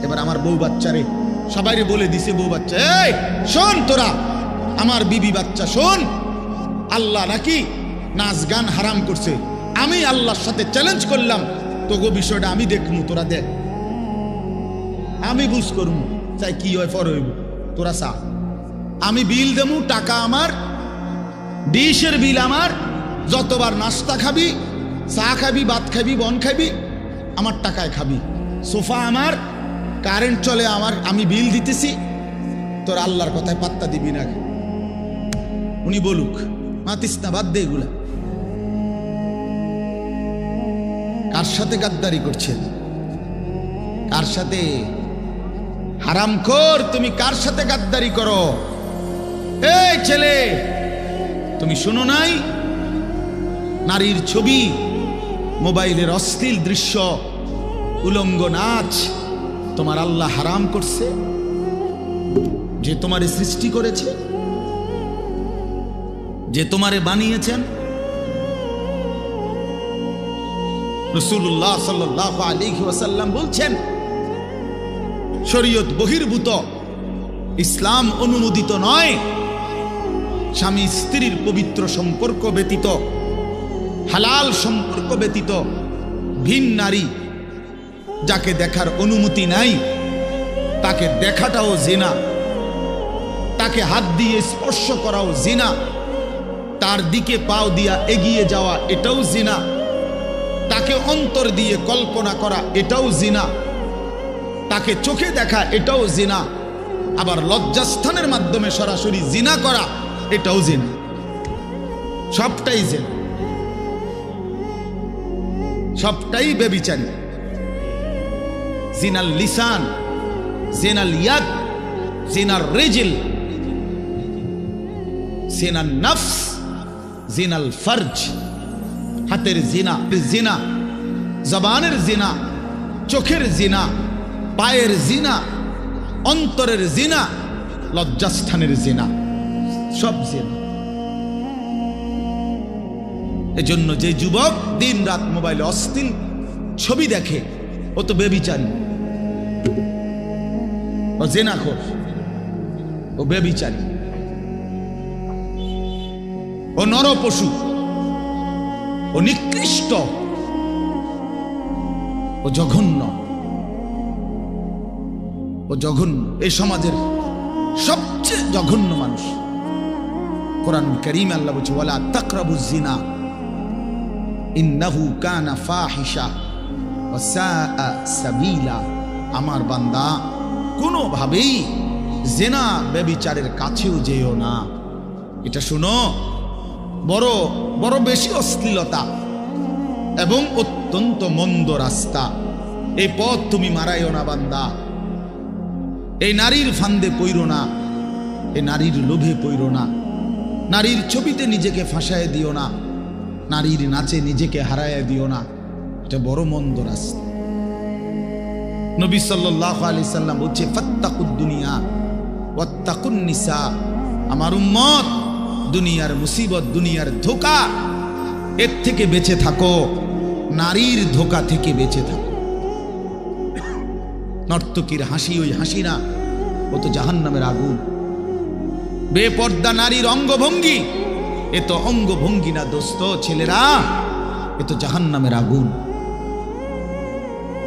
এবার আমার বউ বাচ্চারে সবাইরে বলে দিছে, বউ বাচ্চা এই শোন, তোরা আমার বিবি বাচ্চা শোন, আল্লাহ নাকি নাচ গান হারাম করছে। আমি আল্লাহর সাথে চ্যালেঞ্জ করলাম, তোগো বিষয়টা আমি দেখমু, তোরা দেখ, আমি বুঝ করমু, চাই কি হয় ফর হইব, তোরা চা। আমি বিল দেবো, টাকা আমার, ডিশের বিল আমার, যতবার নাস্তা খাবি, চা খাবি, ভাত খাবি, বন খাবি, আমার টাকায় খাবি। সোফা আমার, কারেন্ট চলে আমার, আমি বিল দিতেছি, তোর আল্লাহর কথায় পাত্তা দিবি না। উনি বলুক, মাতিস না, বাদ দে এগুলা। কার সাথে গাদ্দারি করছেন? কার সাথে? হারামখোর, তুমি কার সাথে গাদ্দারি করো? এই ছেলে, তুমি শোনো নাই নারীর ছবি, মোবাইলের অশ্লীল দৃশ্য, উলঙ্গ নাচ তোমার আল্লাহ হারাম করছে? যে তোমারে সৃষ্টি করেছে, যে তোমারে বানিয়েছেন। রাসূলুল্লাহ সাল্লাল্লাহু আলাইহি ওয়াসাল্লাম বলছেন, শরীয়ত বহির্ভূত, ইসলাম অনুমোদিত নয়, স্বামী স্ত্রীর পবিত্র সম্পর্ক ব্যতীত, হালাল সম্পর্ক ব্যতীত ভিন নারী যাকে দেখার অনুমতি নাই, তাকে দেখাটাও জিনা, তাকে হাত দিয়ে স্পর্শ করাও জিনা, তার দিকে পাও দিয়া এগিয়ে যাওয়া এটাও জিনা, তাকে অন্তর দিয়ে কল্পনা করা এটাও জিনা, তাকে চোখে দেখা এটাও জিনা, আবার লজ্জাস্থানের মাধ্যমে সরাসরি জিনা করা এটাও জিনা। সবটাই জিনা, সবটাই ব্যভিচারী। জিনাল লিসান, জিনাল ইয়াদ, জিনার রিজল, জিনাল নফস, জিনাল ফরজ। হাতের জিনা, জিনা জবানের জিনা, চোখের জিনা, পায়ের জিনা, অন্তরের জিনা, লজ্জাস্থানের জিনা, সব জিনা। এজন্য যে যুবক দিন রাত মোবাইলে অশ্লীল ছবি দেখে, ও তো ব্যভিচারী, ও জিনাখোর, ও ব্যভিচারী, ও নরপশু, ও নিকৃষ্ট, ও জঘন্য, ও জঘন্য, এই সমাজের সবচেয়ে জঘন্য মানুষ। কোরআন কারীমে আল্লাহ বলছে, ওয়ালা তাকরাবুজ জিনা ইন্নাহু কানা ফাহিশা ওয়া সাআ সাবিলা। আমার বান্দা, কোনোভাবেই জিনা ব্যভিচারের কাছেও যেও না। এটা শুনো, বড় বড় বেশি অশ্লীলতা এবং অত্যন্ত মন্দ রাস্তা। এই পথ তুমি মারাইও না বান্দা। এই নারীর ফান্দে পইরো না, এই নারীর লোভে পইরো না, নারীর ছবিতে নিজেকে ফাঁসায় দিও না, নারীর নাচে নিজেকে হারায় দিও না। এটা বড় মন্দ রাস্তা। নবী সাল্লাল্লাহু আলাইহি সাল্লাম বলছে, ফাত্তাকুদ দুনিয়া ওয়াত্তাকুন নিসা। আমার উম্মত, দুনিয়ার মুসিবত, দুনিয়ার ধোঁকা, এর থেকে বেঁচে থাকো, নারীর ধোঁকা থেকে বেঁচে থাকো। নর্তকীর হাসি ওই হাসি না, ও তো জাহান্নামের আগুন। বেপর্দা নারীর অঙ্গভঙ্গি, এ তো অঙ্গভঙ্গি না দোস্ত ছেলেরা, এ তো জাহান্নামের আগুন।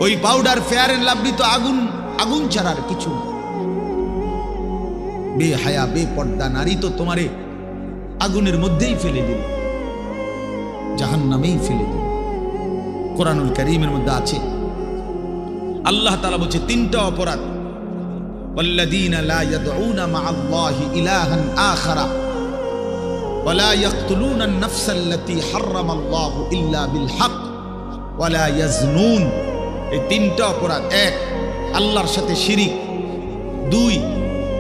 ওই পাউডার ফেয়ার এন্ড লাভলি তো আগুন, আগুন ছাড়ার কিছু না। বেহায়া বেপর্দা নারী তো তোমারে আগুনের মধ্যেই ফেলে দিল, জাহান্নামেই ফেলে দিল। কোরআনুল কারীমের মধ্যে আছে, আল্লাহ তাআলা বলছে তিনটা অপরাধ, ওয়াল্লাযীনা লা ইয়াদউনা মা'আল্লাহি ইলাহান আখারা ওয়া লা ইয়াকতুলুনা আন-নাফসাল্লাতী হারামাল্লাহু ইল্লা বিল হক ওয়া লা ইয়াজনুন। এই তিনটা অপরাধ, এক আল্লাহর সাথে শিরিক, দুই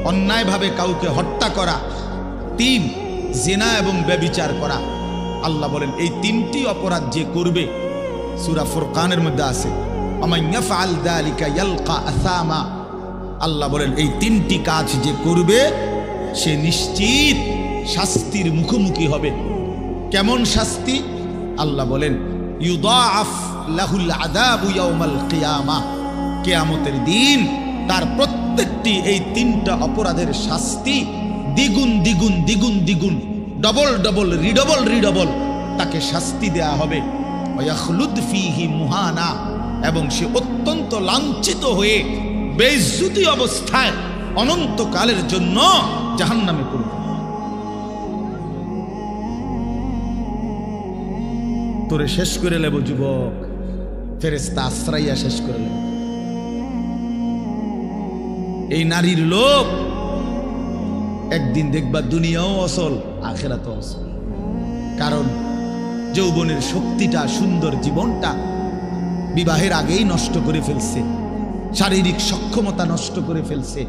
অন্যায়ভাবে কাউকে হত্যা করা, তিন জিনা এবং ব্যভিচার করা। আল্লাহ বলেন এই তিনটি অপরাধ যে করবে, সূরা ফুরকানের মধ্যে আছে ওমান ইয়াফআল যালিকা ইয়ালকা আসামা। আল্লাহ বলেন এই তিনটি কাজ যে করবে সে নিশ্চিত শাস্তির মুখোমুখি হবে। কেমন শাস্তি? আল্লাহ বলেন ইউদাআফ লাহুল আযাবু ইয়াউমাল কিয়ামাহ, কিয়ামতের দিন তার প্রত্যেকটি এই তিনটা অপরাধের শাস্তি দ্বিগুণ দ্বিগুণ দ্বিগুণ দ্বিগুণ, ডবল ডবল রিডবল রিডবল তাকে শাস্তি দেয়া হবে। ওয়াখলুদ ফীহি মুহানা, এবং সে অত্যন্ত লাঞ্ছিত হয়ে বেইজ্জতি অবস্থায় অনন্তকালের জন্য জাহান্নামে পড়বে। তোরে শেষ করে নেব যুবক, ফেরেশতা আশ্রাইয়া শেষ করে নেব। এই নারীর লোভ একদিন দেখবা দুনিয়াও অসল, আখিরাতও অসল। কারণ যৌবনের শক্তিটা, সুন্দর জীবনটা বিবাহের আগেই নষ্ট করে ফেলছে, শারীরিক সক্ষমতা নষ্ট করে ফেলছে,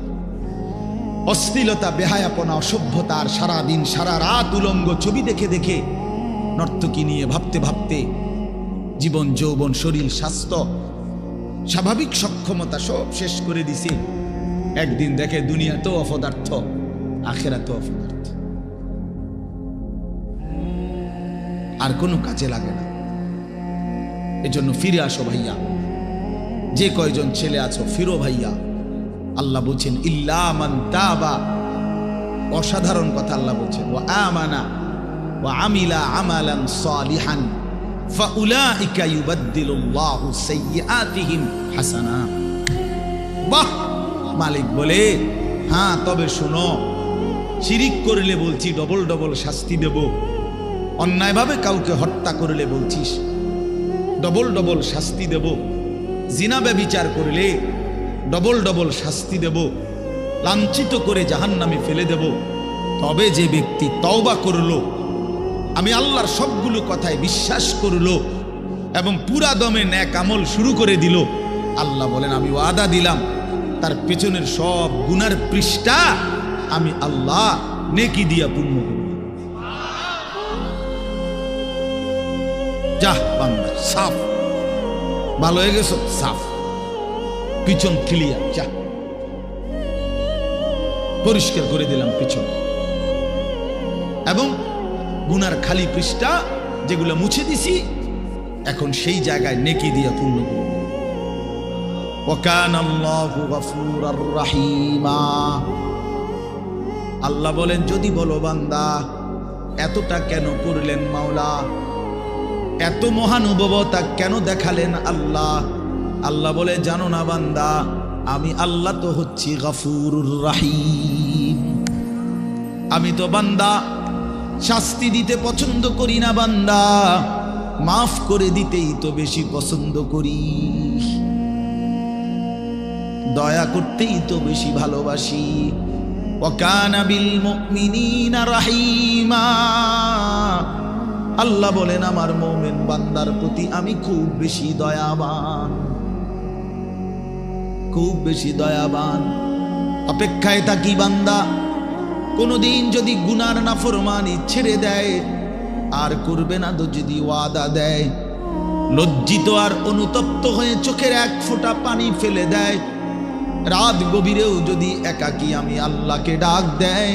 অশ্লীলতা, বেহায়াপনা, অসভ্যতা, আর সারাদিন সারা রাত উলঙ্গ ছবি দেখে দেখে নর্তকী নিয়ে ভাবতে ভাবতে জীবন, যৌবন, শরীর, স্বাস্থ্য, স্বাভাবিক সক্ষমতা সব শেষ করে দিছে। একদিন দেখে দুনিয়া তো অপদার্থ, আখিরাত তো অপদার্থ, আর কোনো কাজে লাগে না। এজন্য ফিরে আসো ভাইয়া, যে কয়জন ছেলে আছো ফিরো ভাইয়া। আল্লাহ বলছেন ইল্লা মান তাবা, অসাধারণ কথা আল্লাহ বলছেন, ওয়া আমানা ওয়া আমিলা আমালান সালিহান ফাউলাইকা ইউবাদদিলুল্লাহু সাইয়্যাতিহিম হাসানাত। বাহ! মালিক বলে হ্যাঁ, তবে শোনো, শিরিক করলে বলছি ডবল ডবল শাস্তি দেব, অন্যায়ভাবে কাউকে হত্যা করলে বলছিস ডবল ডবল শাস্তি দেব, জিনা ব্যভিচার করলে ডবল ডবল শাস্তি দেব, লাঞ্ছিত করে জাহান্নামে ফেলে দেব। তবে যে ব্যক্তি তওবা করলো, আমি আল্লাহর সবগুলো কথায় বিশ্বাস করলো এবং পুরা দমে নেক আমল শুরু করে দিল, আল্লাহ বলেন আমি ওয়াদা দিলাম তার পেছনের সব গুনার পৃষ্ঠা আমি আল্লাহ নেকি দিয়া পূর্ণ করব। যা বান্দা, সাফ, ভালো হয়ে গেছো, সাফ, পিছন ক্লিয়ার, যা পরিষ্কার করে দিলাম পিছন, এবং গুনার খালি পৃষ্ঠা যেগুলো মুছে দিছি এখন সেই জায়গায় নেকি দিয়া পূর্ণ করব। ওয়াকানা আল্লাহু গফুরার রহিমা। আল্লাহ বলেন যদি বলো বান্দা এতটা কেন করলেন মাওলা, এত মহানুভবতা কেন দেখালেন আল্লাহ? আল্লাহ বলে জানো না বান্দা, আমি আল্লাহ তো হচ্ছি গফুরুর রহিম। আমি তো বান্দা শাস্তি দিতে পছন্দ করি না বান্দা, মাফ করে দিতেই তো বেশি পছন্দ করি, দয়া করতেই তো বেশি ভালোবাসি। ওয়াকানা বিল মুমিনিনা রাহিমা। আল্লাহ বলেন আমার মুমিন বান্দার প্রতি আমি খুব বেশি দয়াবান, খুব বেশি দয়াবান। অপেক্ষায় থাকি বান্দা কোনদিন যদি গুনার নাফরমানি ছেড়ে দেয় আর করবে না তো যদি ওয়াদা দেয়, লজ্জিত আর অনুতপ্ত হয়ে চোখের এক ফোঁটা পানি ফেলে দেয়, রাত গভীরেও যদি একাকী আমি আল্লাহকে ডাক দেয়,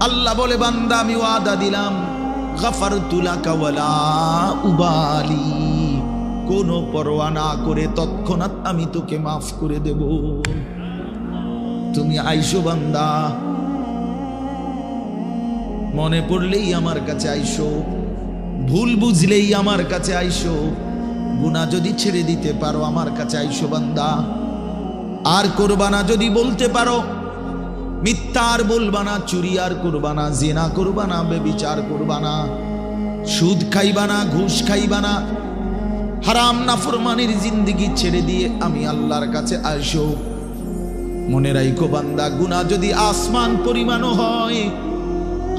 আল্লাহ বলে বান্দা আমি ওয়াদা দিলাম গাফারতু লাকা ওয়ালা উবালি, কোনো পরোয়া না করে তৎক্ষণাৎ আমি তোকে মাফ করে দেব। তুমি আইসো বান্দা, মনে পড়লেই আমার কাছে আইসো, ভুল বুঝলেই আমার কাছে আইসো, গুনাহ যদি ছেড়ে দিতে পারো আমার কাছে আইসো বান্দা। আর করবা না যদি বলতে পারো, মিথ্যা আর বলবা না, চুরি আর করবা না, জিনা করবা না, ব্যভিচার করবা না, সুদ খাইবা না, ঘুষ খাইবা না, হারাম নাফরমানির জিন্দেগি ছেড়ে দিয়ে আমি আল্লাহর কাছে আইসো। মনে রাখো বান্দা, গুনাহ যদি আসমান পরিমাণও হয়,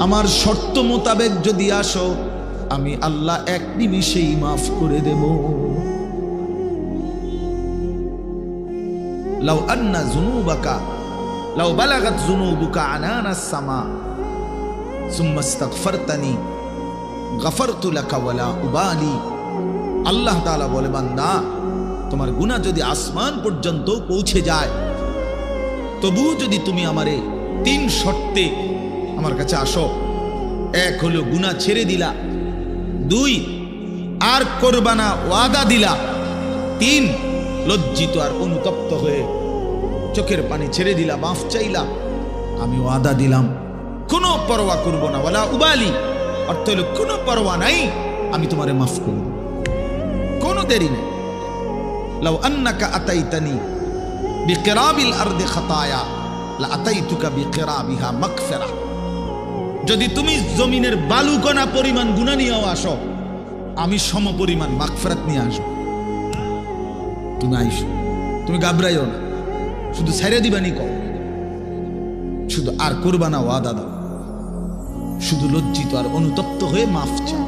আমার শর্ত মোতাবেক যদি আসো, আমি আল্লাহ এক নিমিষেই মাফ করে দেব। লাউ আন্না যুনুবাকা লাউ বালাগাত যুনুবুকা আনানাস সামা সুম্মা ইস্তাগফারতানি গফারতু লাকা ওয়ালা উবালি। আল্লাহ তাআলা বলে, বান্দা তোমার গুনাহ যদি আসমান পর্যন্ত পৌঁছে যায়, তবু যদি তুমি আমারে 3 শর্তে আমার কাছে আসো, 1 হলো গুনাহ ছেড়ে দিলা, 2 আর করবা না ওয়াদা দিলা, 3 লজ্জিত আর অনুতপ্ত হয়ে চোখের পানি ছেড়ে দিলা, মাফ চাইলা, আমি ওয়াদা দিলাম কোনো পরোয়া করব না, ওয়ালা উবালি অর্থ হলো কোনো পরোয়া নাই, আমি তোমারে মাফ করব, কোনো দেরি নেই। লাউ আন্নাকা আতাইতানি বিকিরাবিল আরদি খাতায়া লা আতাইতুকা বিকিরাবিহা মাগফিরা। যদি তুমি জমিনের বালুকণা পরিমাণ গুনাহ নিয়েও আসো, আমি সম পরিমাণ মাগফিরাত নিয়ে আসবো। তুমি আইসো, তুমি ঘাবড়াইও না, শুধু ছেড়ে দিবানি কও, শুধু আর করবা না ওয়াদা দাও, শুধু লজ্জিত আর অনুতপ্ত হয়ে মাফ চাও।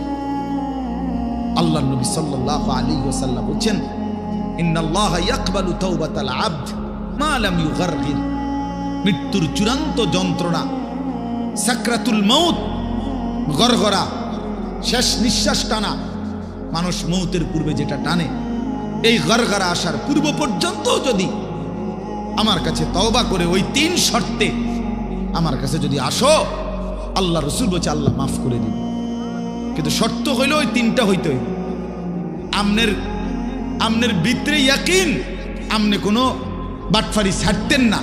আল্লাহ নবী সাল্লাল্লাহু আলাইহি ওয়াসাল্লাম বলেন, ইন্নাল্লাহা ইয়াকবালু তাওবাতাল আবদ মা লাম ইউগারগির। মৃত্যুর চূড়ান্ত যন্ত্রণা, সাকরাতুল মউত, গরগরা, শেষ নিঃশ্বাস টানা, মানুষ মউতের পূর্বে যেটা টানে, এই গরগরা আসার পূর্ব পর্যন্ত যদি আমার কাছে তওবা করে ওই 3 শর্তে আমার কাছে যদি আসো, আল্লাহ রাসূল বলছে আল্লাহ মাফ করে দিবে। কিন্তু শর্ত হইল ওই 3টা হইতে হইবে। আমনের ভিতরে ইয়াকিন, আমনে কোনো বাটফারি ছাড়তেন না,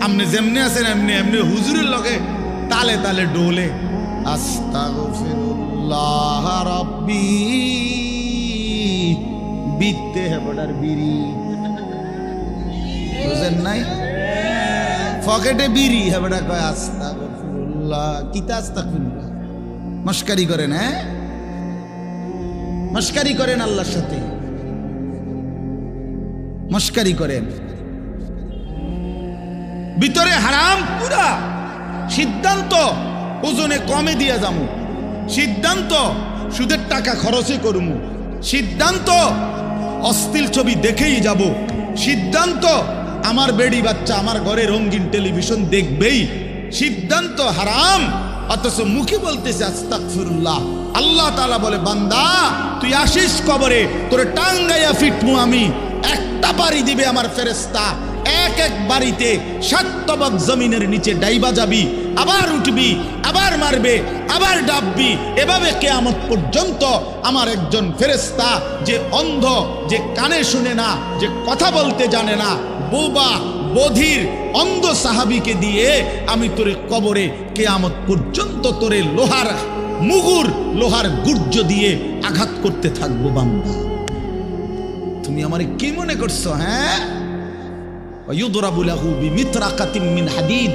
আমনে যেমনে আছেন এমনি হুজুরের লগে তালে তালে ডোলে আস্তাগফিরুল্লাহ রাব্বি বিতে হেবড়ার বিড়ি, বুঝেন নাই? পকেটে বিড়ি, হেবড়া কয় আস্তাগফিরুল্লাহ, কিতা আস্তাগফিরুল্লাহ, মস্কারি করেন, হ্যাঁ মস্কারি করেন, আল্লাহর সাথে মস্কারি করেন। ভিতরে হারাম পুরা, সিদ্ধান্ত ওজনে কমে দিয়ে যামু, সিদ্ধান্ত সুদের টাকা খরচে করমু, সিদ্ধান্ত অশ্লীল ছবি দেখেই যাব, সিদ্ধান্ত আমার বেডি বাচ্চা আমার ঘরে রঙিন টেলিভিশন দেখবেই, সিদ্ধান্ত হারাম, অথচ মুখে বলতেছে আস্তাগফিরুল্লাহ। আল্লাহ তাআলা বলে, বান্দা তুই আসিস কবরে, তোরে টাঙ্গাইয়া ফিটমু আমি, একটা বাড়ি দিবে আমার ফেরেশতা, এক এক বাড়িতে 7 তবক জমিনের নিচে ডাইবা যাবি, আবার উঠবি, আবার মারবে, আবার ডাববি, এভাবে কিয়ামত পর্যন্ত আমার একজন ফেরেশতা, যে অন্ধ, যে কানে শুনে না, যে কথা বলতে জানে না, বোবা বধির অন্ধ সাহাবীকে দিয়ে আমি তোরে কবরে কিয়ামত পর্যন্ত তোরে লোহার মুগুর, লোহার গুর্জ দিয়ে আঘাত করতে থাকবো। বান্দা তুমি আমারে কি মনে করছো? হ্যাঁ, ويضرب له بمطرقة من حديد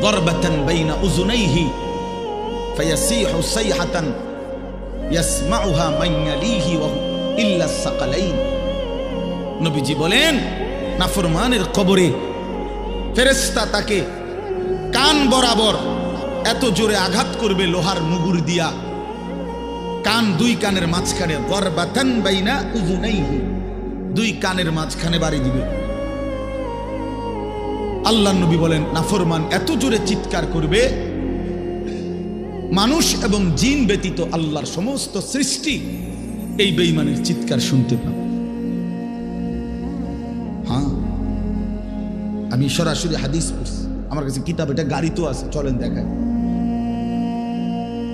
ضربة بين أذنيه فيصيح صيحة يسمعها من يليه إلا الثقلين। নবীজি বলেন, নাফরমানের কবরে ফেরেশতা তাকে কান বরাবর এত জোরে আঘাত করবে লোহার মুগুর দিয়া, কান 2 কানের মাঝখানে, গরবাতান বাইনা উযুনাইহি, 2 কানের মাঝখানে বাড়ি দিবে। আল্লাহ নবী বলেন, নাফরমান এত জোরে চিৎকার করবে, মানুষ এবং জিন ব্যতীত আল্লাহর সমস্ত সৃষ্টি এই বেঈমানের চিৎকার শুনতে পাবে। হ্যাঁ, আমি সরাসরি হাদিস পড়ছি, আমার কাছে কিতাব, এটা গাড়িতেও আছে, চলেন দেখায়।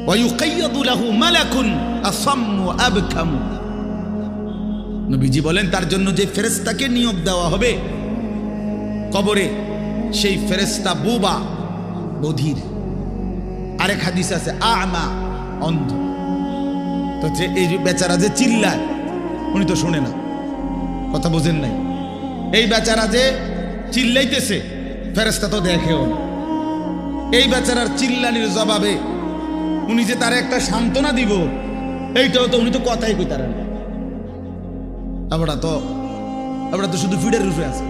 ওয়া ইউকাইয়াদু লাহু মালাকুন আসাম্মু আবকামু। নবীজি বলেন তার জন্য যে ফেরেশতাকে নিয়োগ দেওয়া হবে কবরে, সেই ফেরেশতা বোবা, বধির। আরেক হাদিস আছে আমা, অন্ধ। তো যে এই বেচারা যে চিল্লায়, উনি তো শুনে না, কথা বোঝেন নাই। এই বেচারা যে চিল্লাইতেছে, ফেরেশতা তো দেখেও না। এই বেচারার চিল্লানির জবাবে উনি যে তার একটা সান্ত্বনা দিব, এইটাও তো উনি তো কথাই কইতারেন না। আমরা তো শুধু ফিডের রূপে আছে,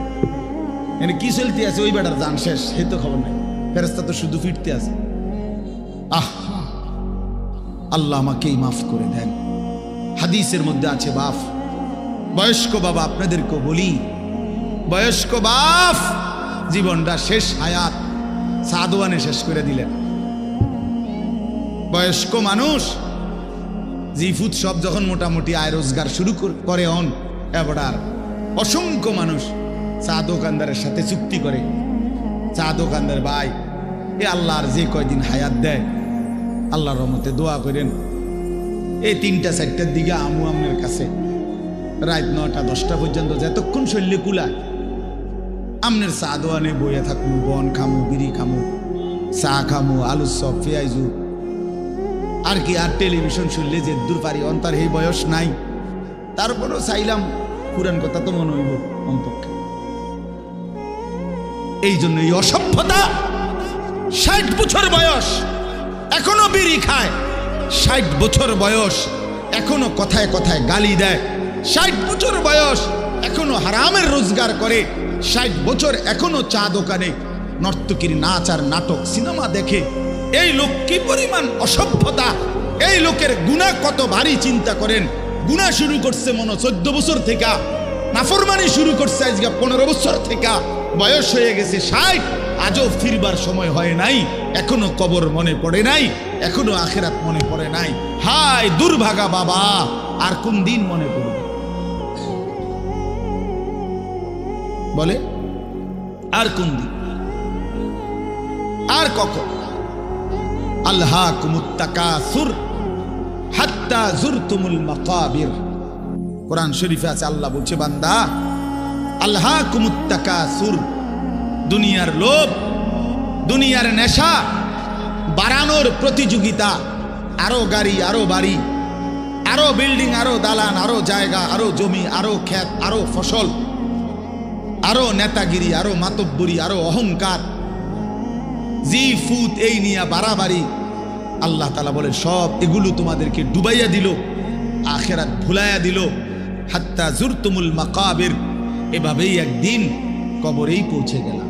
মানে কি চলতে আছে ওই বেটার জান শেষ, সেই তো খবর নাই। ফেরেশতা তো শুধু ফিরতে আছে। আল্লাহ আমাকেই মাফ করে দেন। হাদিসের মধ্যে আছে বাপ, বয়স্ক বাবা, আপনাদেরকে বলি, বয়স্ক বাপ জীবনটা শেষ হায়াত সাদওয়ানে শেষ করে দিলেন। বয়স্ক মানুষ জিফুত সব যখন মোটামুটি আয় রোজগার শুরু করে হন, এবার অসংখ্য মানুষ চা দোকানদারের সাথে চুক্তি করে, চা দোকানদার ভাই এ আল্লাহর যে কয়দিন হায়াত দেয়, আল্লাহর রহমতে দোয়া করেন এই 3টা 4টার দিকে আমু আমের কাছে রাত 9টা 10টা পর্যন্ত যতক্ষণ শরীরে কুলায় আমনের চা দোয়ানে বইয়ে থাকবো, বন খামু, বিড়ি খামু, চা খামু, আলু চপ, পেঁয়াজু, আর কি আর টেলিভিশন শুনলে যে দূর পারি অন্তার এই বয়স নাই, তারপরেও চাইলাম পুরান কথা তো মনে হইব অন্তপক্ষে। এই জন্য এই অসভ্যতা, 60 বছর বয়স এখনো বিড়ি খায়, 60 বছর বয়স এখনো কথায় কথায় গালি দেয়, 60 বছর বয়স এখনো হারামের রোজগার করে, 60 বছর এখনো চা দোকানে নর্তকীর নাচ আর নাটক সিনেমা দেখে। এই লোক কি পরিমাণ অসভ্যতা! এই লোকের গুনাহ কত ভারী চিন্তা করেন। গুনাহ শুরু করছে মনে 14 বছর থেকে, নাফরমানি শুরু করছে আজকে 15 বছর থেকে, বয়স হয়ে গেছে 60, আজও ফিরবার সময় হয় নাই, এখনো কবর মনে পড়ে নাই, এখনো আখিরাত মনে পড়ে নাই। হায় দুর্ভাগা বাবা, আর কোন দিন মনে পড়বে বলে? আর কোন দিন, আর কখন? আল্লাহকুমুত তাকাসুর হাত্তা যুরতুমুল মাকাবির। কোরআন শরীফে আছে, আল্লাহ বলছে বান্দা আল্লাহকুমুত তাকাসুর, দুনিয়ার লোভ, দুনিয়ার নেশা, বাড়ানোর প্রতিযোগিতা, আরো গাড়ি, আরো বাড়ি, আরো বিল্ডিং, আরো দালান, আরো জায়গা, আরো জমি, আরো ক্ষেত, আরো ফসল, আরো নেতাগিরি, আরো মাতব্বরি, আরো অহংকার, জি ফুত, এই নিয়ে বাড়াবাড়ি। আল্লাহ তাআলা বলে সব এগুলো তোমাদেরকে ডুবাইয়া দিল, আখিরাত ভুলাইয়া দিল। হাত্তা যুরতুমুল মাকাবির, এভাবেই একদিন কবরেই পৌঁছে গেলাম।